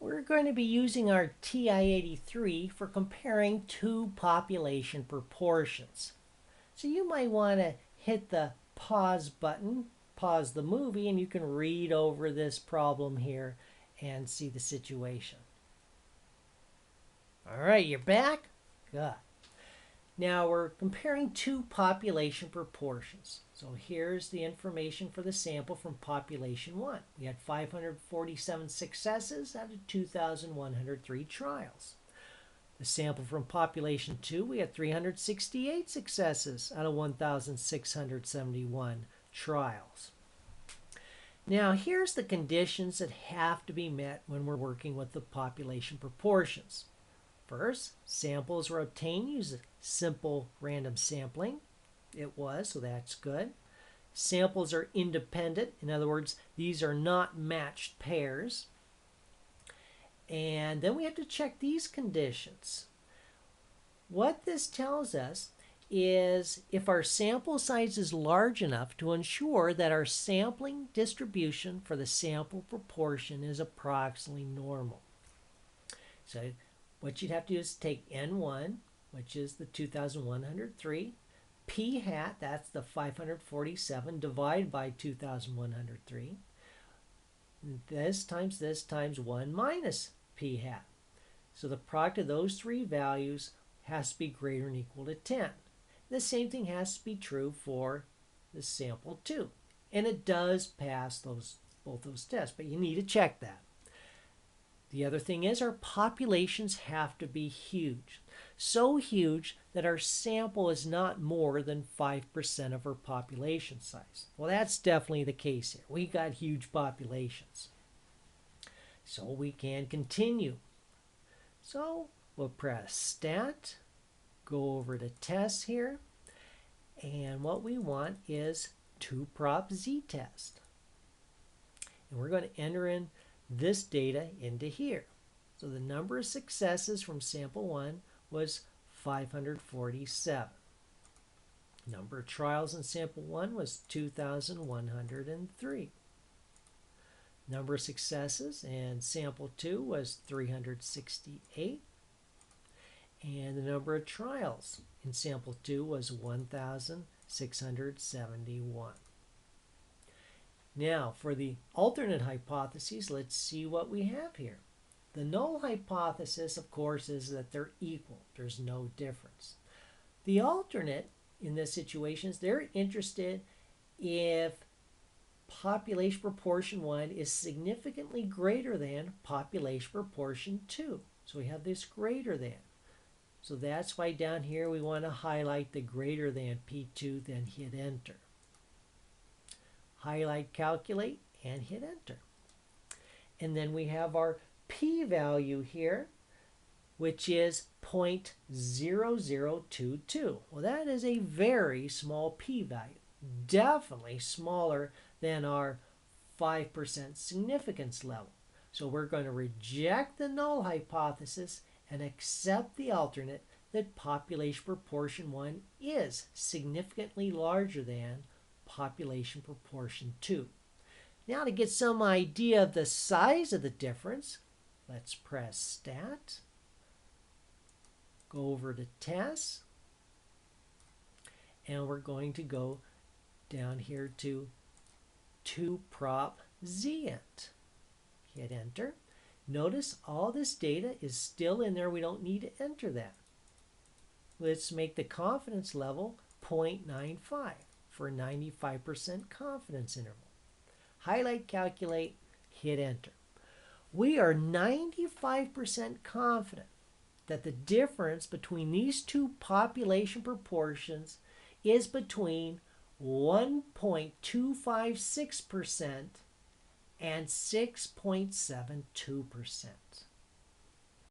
We're going to be using our TI-83 for comparing two population proportions. So you might want to hit the pause button, pause the movie, and you can read over this problem here and see the situation. All right, you're back? Good. Now we're comparing two population proportions. So here's the information for the sample from population 1. We had 547 successes out of 2,103 trials. The sample from population 2, we had 368 successes out of 1,671 trials. Now here's the conditions that have to be met when we're working with the population proportions. First, samples were obtained using simple random sampling. It was, so that's good. Samples are independent. In other words, these are not matched pairs. And then we have to check these conditions. What this tells us is if our sample size is large enough to ensure that our sampling distribution for the sample proportion is approximately normal. So what you'd have to do is take N1, which is the 2,103, P hat, that's the 547, divide by 2,103. This times 1 minus P hat. So the product of those three values has to be greater than or equal to 10. The same thing has to be true for the sample 2. And it does pass both those tests, but you need to check that. The other thing is our populations have to be huge. So huge that our sample is not more than 5% of our population size. Well, that's definitely the case here. We got huge populations. So we can continue. So we'll press Stat, go over to Tests here, and what we want is 2-prop z-test. And we're going to enter in this data into here. So the number of successes from sample 1 was 547. Number of trials in sample 1 was 2,103. Number of successes in sample 2 was 368. And the number of trials in sample 2 was 1,671. Now, for the alternate hypotheses, let's see what we have here. The null hypothesis, of course, is that they're equal. There's no difference. The alternate in this situation is they're interested if population proportion 1 is significantly greater than population proportion 2. So we have this greater than. So that's why down here we want to highlight the greater than P2, then hit enter. Highlight calculate and hit enter. And then we have our p-value here, which is 0.0022. Well, that is a very small p-value, definitely smaller than our 5% significance level. So we're going to reject the null hypothesis and accept the alternate that population proportion 1 is significantly larger than population proportion 2. Now to get some idea of the size of the difference, let's press Stat, go over to Tests, and we're going to go down here to 2-prop z-int. Hit enter. Notice all this data is still in there. We don't need to enter that. Let's make the confidence level 0.95 for a 95% confidence interval. Highlight, calculate, hit enter. We are 95% confident that the difference between these two population proportions is between 1.256% and 6.72%.